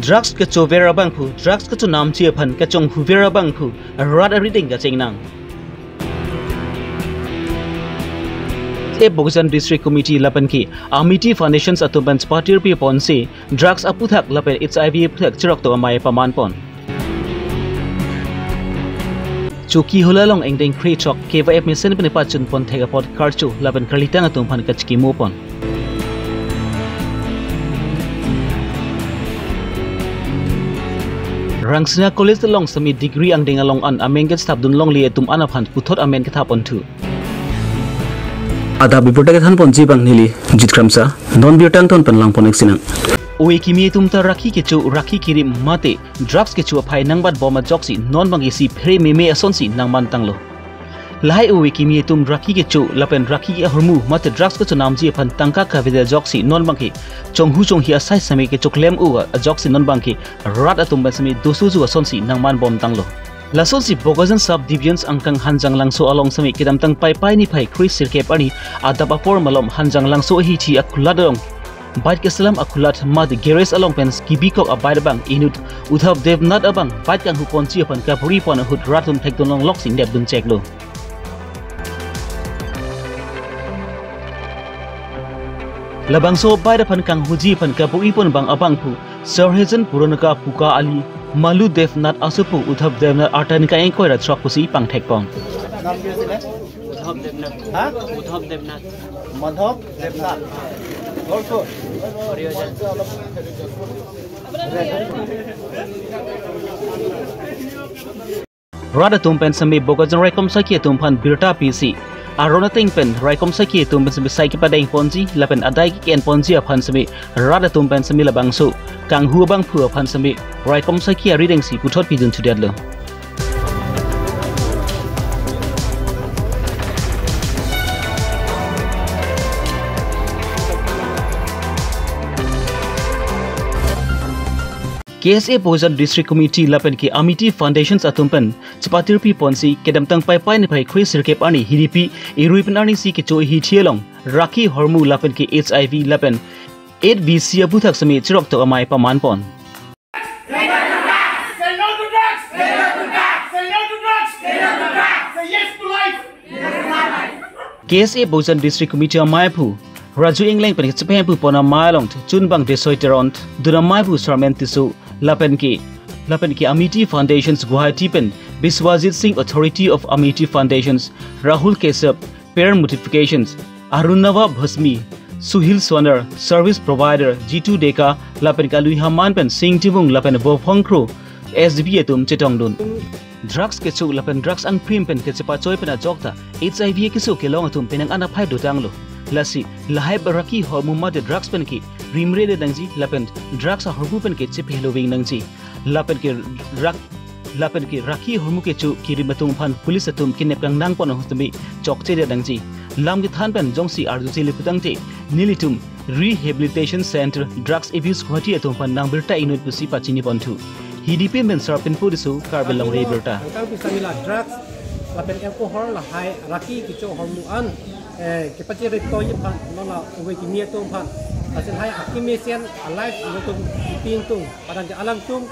drugs ke cho vera bang phu drugs ke cho nam chi phan ke chong hu vera bang phu rat everything ka cheng nang e Bogozan District Committee lapan ki Amity Foundations atuban party pi pon si drugs aputhak lapen HIV phak chirok to amai paman pon Chuki hulalong engdeng kree chok KVF mission pen pa chun pon thega pod karchu laban karlitang atum phan kachki mo pon Rangsina College long sami degree ang ding along an amenget stap dun long li atum anaphan puthot amen katha pon thu Ada Abirta ke than pon ji bang nili jitkramsa non biotang ton pan lang pon eksinang Oe kimi tumta rakhi ke chu rakhi kiri mate drugs ke chu aphai nangbat boma joksi non bangi si phre meme asonsi nangman tanglo lai oe kimi tum rakhi ke chu lapen rakhi ke hormu mate drugs ke chu namji phan tangka ka vide joksi non bangi chonghu chong hi asai sami ke choklem u joksi non bangi rat atum basmi dosu ju asonsi nangman bom tanglo Lasonsi Bogozan subdivisions angkang hanjang langso along sami kidam tang pai pai ni phai Chris sirke pani adaba por malom hanjang langso hi chi akuladong Bait kesalam akulat mad geres along pens kibikok abai bang inut uthab dev nat abang bait kang hu ponchi pan ka puri pon hut ratum thek long lok sing deb dun check lo labang so bai da pan kang huji pan ka puri pon bang abang phu sarhejan puranaka puka ali malu dev nat asupu uthab dev nat artan ka engkoi ra chok pusi pang thek pon Uddhav देवनाथ हाँ उद्धव देवनाथ माधव Debnath also Rada tumpen sami Bogozan Raikom Saki tumpan Birta PC Arona tingpen Raikom Saki tumpen sami Saiki Padang Ponzi lapen adai ki ken Ponzi aphan sami Rada tumpen sami labangsu kang hu bang phu aphan sami Raikom Saki reading si puthot pidun tudadlo KSA Bogozan District Committee lapen ki Amity Foundations atumpen chapatir pi ponsi kedam tang pai pai ni pai Chris sirkep ani hidipi irui penani si ke choi hi thielong rakhi hormu lapen ki HIV lapen 8BC abuthak sami chirok to amai paman pon KSA Bogozan District Committee amaipu Raju England pen chapem pu pona mailong chunbang desoiteront dunamai pu sarment tisu lapen ki Amity Foundations Guwahati pen Biswajit Singh Authority of Amity Foundations Rahul Kesab Parent Notifications Arunava Bhasmi Suhil Swanar Service Provider G2 Deka lapen ka Lui Haman pen Singh Tibung lapen Bofongkro SDB atum chetongdun Drugs ke chu lapen drugs ang prim pen ke chepa choi pen a jokta HIV ke su ke long atum penang ana phai do tanglo lasi lahai baraki hormu ma de drugs pen ki rimre de dangji lapen drugs a hormu pen ke chip helowing nangji lapen ki rakhi hormu ke chu kirimatung phan police atum kinep kang nang pon hostami chokche de dangji lam ki than pen jongsi arjusi liputang te nilitum rehabilitation center drugs abuse khoti atum phan nang birta inut pusi pachini pontu hidipe men sarpin pudisu Karbi Longri Abirta drugs lapen alcohol lahai rakhi ki chu hormu an ke pachi rito yipan nola uwe ki mia tung pan asin hai akimesian alive nutung ipin tung padang ke alam tung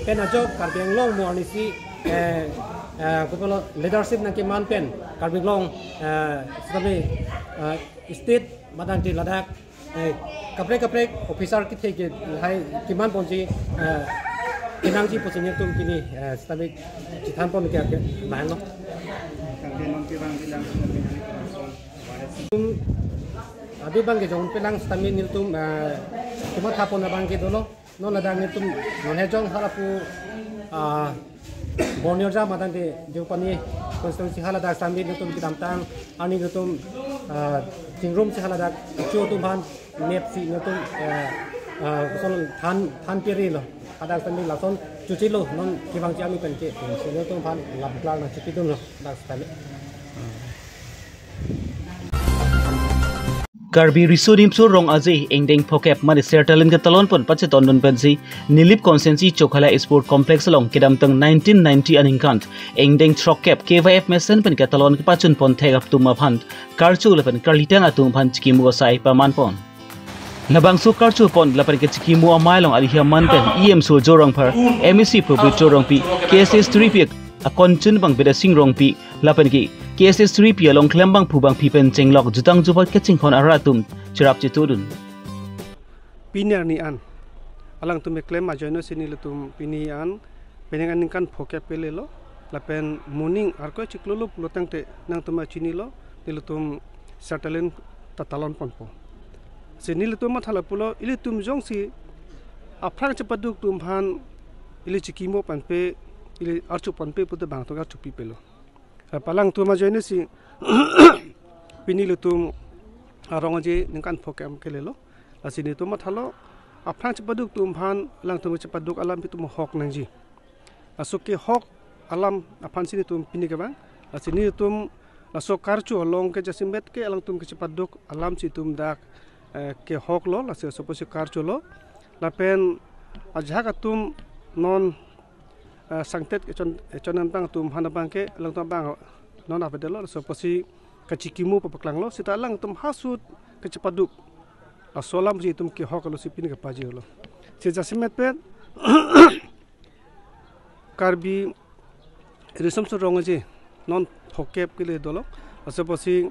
pena job Karbi Long mo anisi kupolo leadership nang ke man pen Karbi Long sabi state madang di ladak kaprek officer ki theke hai kiman ponji kinang ji posinya tung kini sabi chithan pon ke lain lo Abi bang ke jong pelang stamin niltum cuma thapon na bang ke dolo no ladang niltum non hejong halapu borneo ja madang de jopani konstitusi halada stamin niltum kidam tang ani niltum tingrum si halada chu tum ban nep si niltum son than piri lo ada stamin la son cuci lo non kibang jami pen ke niltum ban lab klang na cuci dum lo dak stamin Karbi Risodim so rong aje engdeng phokep mani sertalin ka talon pon pache tondon pensi nilip consensi chokhala sport complex along kedam tang 1990 aningkant engdeng throkep KVF mesen pen ka talon ka pachun pon thegap tuma phan karchu lepen karlitang atum phan chikimu sai paman pon labang su karchu pon lapan ke chiki mu amai long ali hiaman pen em su jorong phar MEC probe jorong pi KSS 3 pi akon chun bang beda sing rong pi lapan ki KSS 3 pi along klembang phu bang pi pen chenglok jutang jubat ke ching khon aratum chirap chitudun piniar ni an alang tum claim ma joino sini lutum pini an penengan ningkan phoke pele lo lapen morning arko chiklulu lotang te nang tuma chini lo nilutum settlen tatalon ponpo sini lutum mathala pulo ilitum jongsi aprang cepaduk tum phan ili chikimo panpe ili archu panpe putu bang tonga chupi pelo palang tuma joino si pini lutum arongaje ningkan phoke am kelelo asini tu mathalo aprang cepaduk tum phan lang tum cepaduk alam pitu hok nangji asuke hok alam aphan sini tum pini ke bang asini tum lasok karchu long ke jasimbet ke alang tum ke cepaduk alam si tum dak ke hok lo lase soposi karchu lo lapen ajha ka tum non sangtet ke chonan bang tum hana bang ke alang tum bang non avedelo soposi kacikimu papaklang lo sita alang tum hasut ke cepaduk asolam si tum ki hok lo sipin ke paji lo si jasimet pet karbi resum so rongaje non phokep ke le dolo asoposi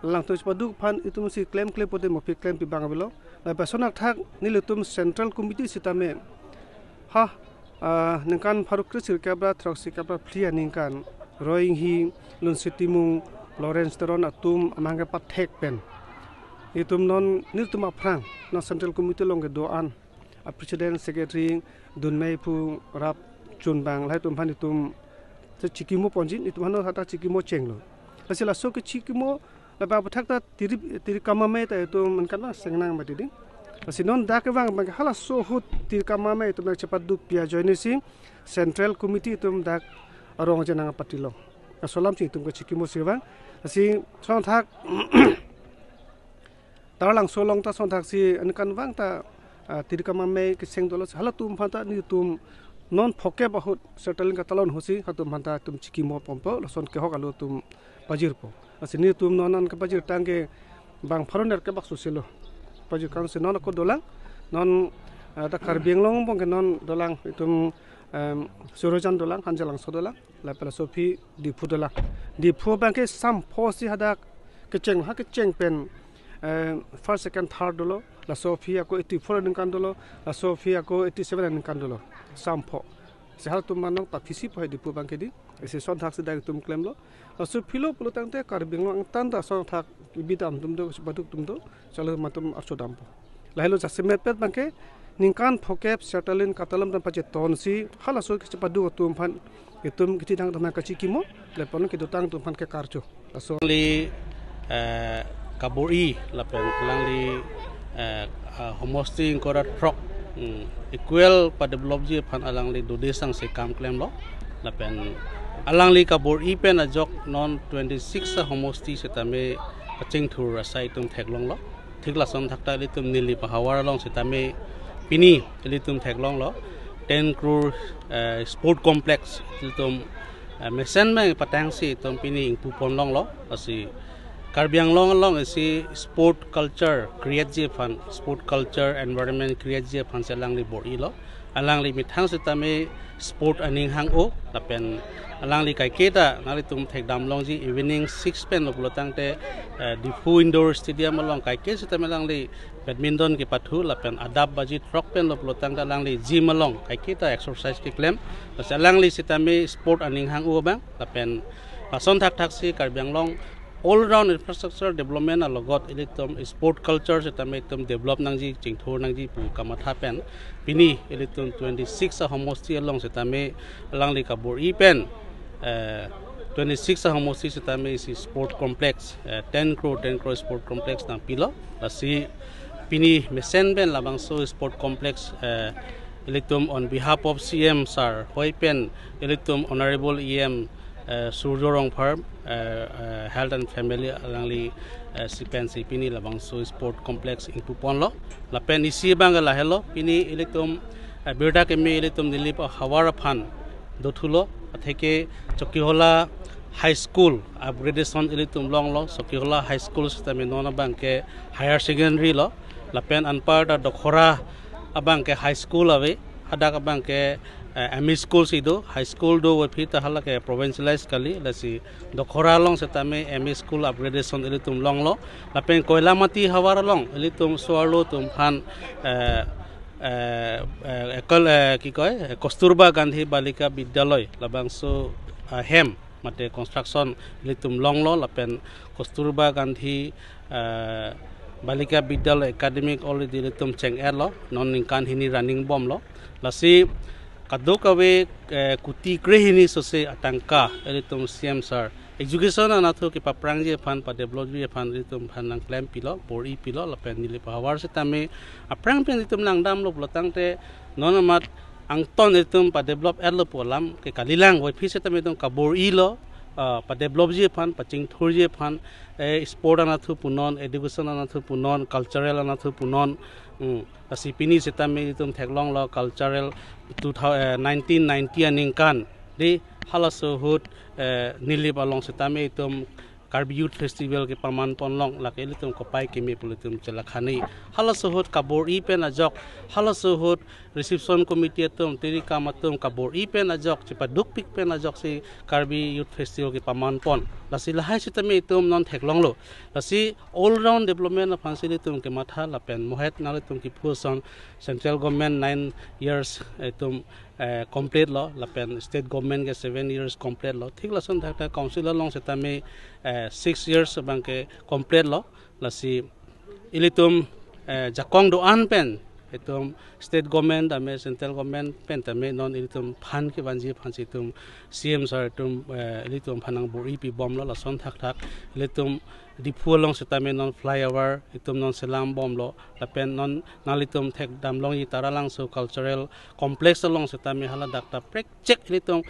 lang to paduk phan itum si claim pote mo pi claim pi bangabelo la pasonak thak nilutum central committee sitame ha ningkan faruk krisir kabra throksi kabra phlia ningkan roing hi lun sitimung lawrence teron atum amanga pathek pen itum non nilutum aprang no central committee long ke doan a president secretary dunmei pu rap chunbang lai tum phan itum chikimo ponjin itum hano hata chikimo chenglo asila so ke chikimo la ba thak ta tiri kamame ta itum man kana sengnang ma diding asinon da ke bang bang hala so hut tiri kamame itum nak cepat duk pia join si central committee itum dak arong jenang patilo asolam si itum ke chikimo si bang asi son thak tarlang solong ta son thak si an kan bang ta tiri kamame ke seng dolos hala tum phanta ni tum non phoke bahut settling ka talon hosi hatum manta tum chikimo pompo loson ke hokalu tum pajir po asini tum nonan ke pajir tangke bang faroner ke bak susilo pajir kan se non ko dolang non ta Karbi Long bong ke non dolang itum surojan dolang hanjalang sodolang la pela sofi di pu dolang di pu bang ke sam phosi hadak ke cheng ha ke cheng pen first second third dolo la sofia ko 84 ningkan dolo la sofia ko 87 ningkan dolo sampo sehal tum manong ta fisi phai dipu bangke di ese son thak se dai tum claim lo so philo pulo tangte Karbi Long tanda son thak bidam tum do baduk tum do chalo matum archo dampo lahilo jasemet pet bangke ningkan phokep settling katalam tan pache tonsi hala so ke padu tum phan itum kiti dang dana kachikimo lepon ke dotang tum phan ke karcho so li kaburi lapen langli homosting korat prok equal pada blobji pan alang li do desang se kam claim lo lapen alang li kabur ipen ajok non 26 homosti setame kaching thur asai tum theklong lo thikla som thakta li tum nili pahawar long setame pini li tum theklong lo 10 crore sport complex li tum mesen me patang si tum pini ing pupon long lo asi Karbi Long isi sport culture create je fan sport culture environment create je fan selang li bor ilo alang li mithang setame sport aning hang o lapen alang li kai keta nali tum thek dam long ji evening 6 pen lo tang te di fu indoor stadium long kai ke setame lang li badminton ke pathu lapen adab baji trok pen lo tang ta lang li gym long kai keta exercise ke claim alang li setame sport aning hang o bang lapen pason thak si Karbi Long all round infrastructure development alogot elitum sport culture setame tum develop nangji chingthor nangji pu kamatha pen pini elitum 26 homosti along setame langli kabur ipen 26 homosti setame si sport complex 10 crore sport complex nang pilo asi pini mesen ben labang so sport complex elitum on behalf of CM sir hoipen elitum honorable EM Surjorong Farm Health and Family alangli sipen si pini labang so sport complex in Pupon lo lapen isi bang la hello pini elitum Abirta ke me elitum nilip hawara phan dothulo theke Chokihola high school upgradation elitum long lo Chokihola high school system nona bang ke higher secondary lo lapen anpar da dokhora abang ke high school ave hadak abang ke ME school sido high school do we phita hala ke provincialized kali lasi dokhora long setame ME school upgradation elitum long lo lapen koilamati hawar long elitum swalo tum phan ekol ki koy Kasturba Gandhi Balika Bidyaloy labang so hem mate construction elitum long lo lapen Kasturba Gandhi Balika Bidyaloy academic already elitum cheng lo non ningkan hini running bomb lo lasi kadokawe kuti krehini sose atangka elitum CM sir education anatho ki paprangje phan pa develop je phan elitum phan nang claim pilo bori pilo lapen nili power setame aprang pen elitum nang dam lo blotangte nonamat angton elitum pa develop erlo polam ke kalilang wai phi setame dong ka bori lo pa develop je phan pa ching thur je phan sport anatho punon education anatho punon cultural anatho punon asipini setame elitum theklong lo cultural 1990 aningkan di halaso hut nilip along setame itum Karbi Youth Festival ke paman ponlong lak elitum kopai kemi politum celakhani halaso hut kabor ipen ajok halaso hut reception committee tum tiri kamatum kabor ipen ajok cipaduk pik pen ajok si Karbi Youth Festival ke paman pon lasi lahai setame itum non theklong lo lasi all round development of facilitum ke matha lapen mohet nalitum ki puson central government 9 years itum complete lo lapen state government ke 7 years complete lo thik lason thakta council long setame 6 years bangke complete lo lasi ilitum jakong do an pen itum state government ame central government pen tame non ilitum phan ke banji phan situm CM sir tum ilitum phanang bori pi bom lo lason thak ilitum dipu long setame non flyover itum non selam bom lo lapen non nalitum thek dam long i taralang so cultural complex long setame hala dakta prek check ilitum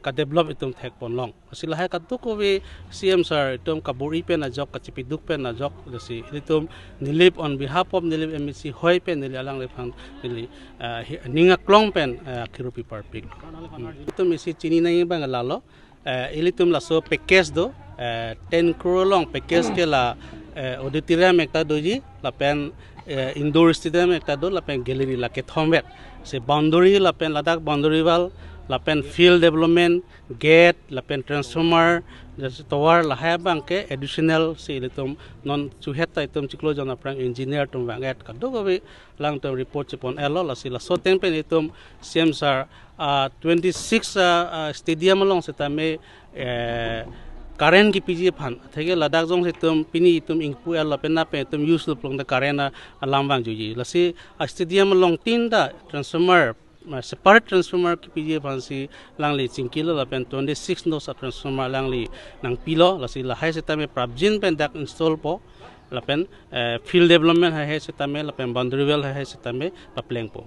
ka develop itum thek pon long asilahe ka tuko we CM sir itum ka bori pen ajok ka chipiduk pen ajok lasi ilitum nilip on behalf of nilip MEC hoi pen nili alang le phan nili ninga klong pen khirupi parpik itum isi chini nai bang lalo ilitum laso package do 10 crore long package ke la auditorium ekta doji lapen indoor stadium ekta do lapen gallery la ke thombet se boundary lapen ladak boundary wall lapen field development gate lapen transformer tower la ha bang ke additional se ilitum non chuheta itum chiklo jona prang engineer tum banget kadu gobe lang to report chipon elo la sila so ten pen itum CM sir 26 stadium long setame current ki PG phan thege ladak jong setum pini itum ingpu el lapena pe tum use long the current alambang juji lasi stadium long tin da transformer separate transformer ki PG phan si langli chingkilo lapen 26 no sa transformer langli nang pilo lasi la hai setame prabjin pen dak install po lapen field development hai setame lapen boundary wall hai setame papleng po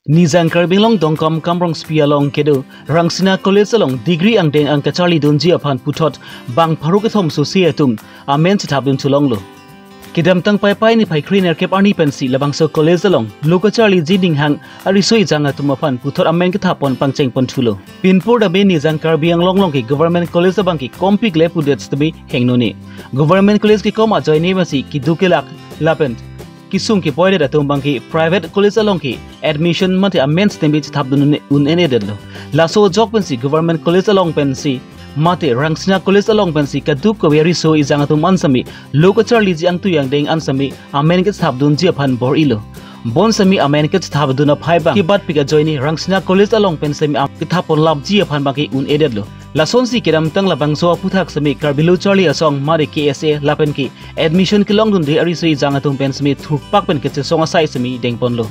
Nizang Karbi Long Dongkom Kamrong Spia Long Kedo Rangsina College Long degree ang deng ang kachali donji apan putot bang parukathom societum amen chitabun tulonglo kidam tang pai pai ni pai cleaner kep ani pensi labang so college long lokachali jiding hang arisoi janga tumapan putot amen kitapon pangcheng pon thulo pinpur da be Nizang Karbi ang long ki government college bang ki kompik le pudets tbi hengnoni government college ki koma joini masi ki dukelak lapen kisung ki poide da tumbang ki private college along ki admission mate amens tembi thabdun un enedelo laso jok pensi government college along pensi mate rangsina college along pensi kadu ko veri so izang atum ansami lokachar liji ang tu yang deng ansami amen ki thabdun ji phan bor ilo bon sami amen ki thabdun phai bang ki bat pika joini rangsina college along pensami ki thapon lab ji phan baki un edelo lason si kiram tang labang so puthak sami Karbilo Charlie asong mari KSA lapen ki admission ki long dun de ari soi jang atum pen sami thuk pak pen ke songa sai sami dengpon lo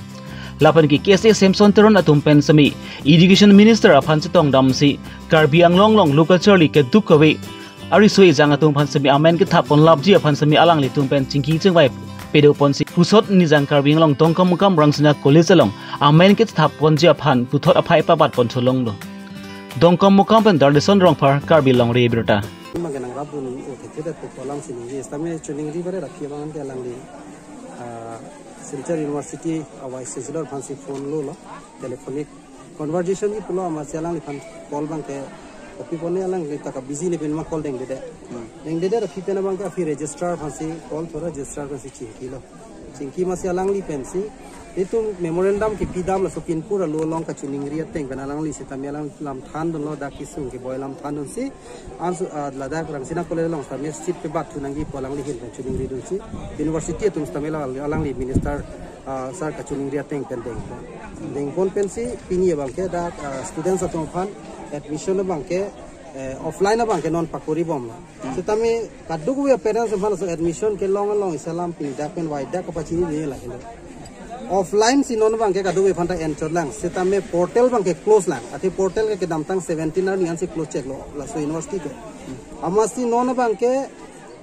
lapen ki KSA Samson Teron atum pen sami education minister aphan chitong dam si Karbi ang long local Charlie ke duk kawe ari soi jang atum phan sami amen ki thapon lab ji aphan sami alang li tum pen chingki chengwai pedo pon si pusot Nizang Karbi long tongkom kam rangsina college long amen ki thapon ji aphan puthot aphai pa bat pon tholong lo Dongkom mukam pen dardeson rong par Karbi Longri Abirta. Maganang rabun uthikida tu kolam sini. Istame training river rakhi bangan ke langli. Central University awai sejular fancy phone lo telephonic conversation ki pulo ama chalang li fan call bang ke tapi pone alang le taka busy ne pen ma call deng de fi pen abang ka fi register phansi call thora register phansi chi lo chingki ma se alang li pen si itu memorandum ki pidam la sopin pura lo long ka chuning ria teng ben alang li se tamelang lam than don lo da ki sung ki boy lam than don si ans ladak rang sina kole long tames chip pe bat chunangi polang li hin chuning ri don si university tum tamela alang li minister sar ka chuning ria teng pen deng pon pen si pini bang ke da students atom phan admission bang ke offline bang ke non pakori bom se tame kaduk we parents bang so admission ke long isalam pin da pen wai da ka pachini ni la offline si non bang ke kadu we phanta enter lang setame portal bang ke close lang ati portal ke dam tang 17 ar nian si close check lo la so university ke amasi non bang ke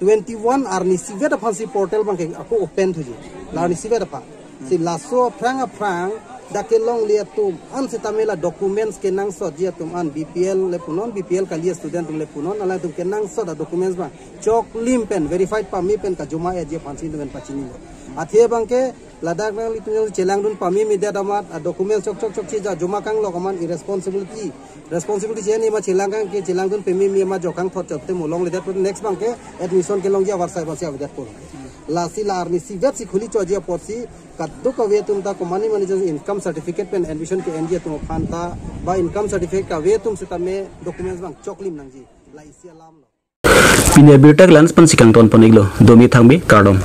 21 ar ni sivet phansi portal bang ke aku open thuji la ni sivet pa si laso prang da ke long lia tum an setame la documents ke nang so dia tum an bpl le punon bpl ka lia student le punon ala tum ke nang so da documents bang chok lim pen verified pa mi pen ka juma e je phansi pen pachini athe bang ke ladak nang li tu chelang dun pami mi da damat document chok chi ja juma kang lo kaman responsibility je ni ma chelang kang ke chelang dun pemi mi ma jokang thot chapte molong le dat next bang ke admission ke long ja website ba sia dat ko la si lar ni si vet si khuli cho je posi kaddu ka ve tum ta ko mani manager income certificate pen admission ke endia tum phanta ba income certificate ka ve tum se tame documents bang choklim nang ji la isia lam lo Pini Abirta lans pan sikang ton poniglo domi thangbi kardom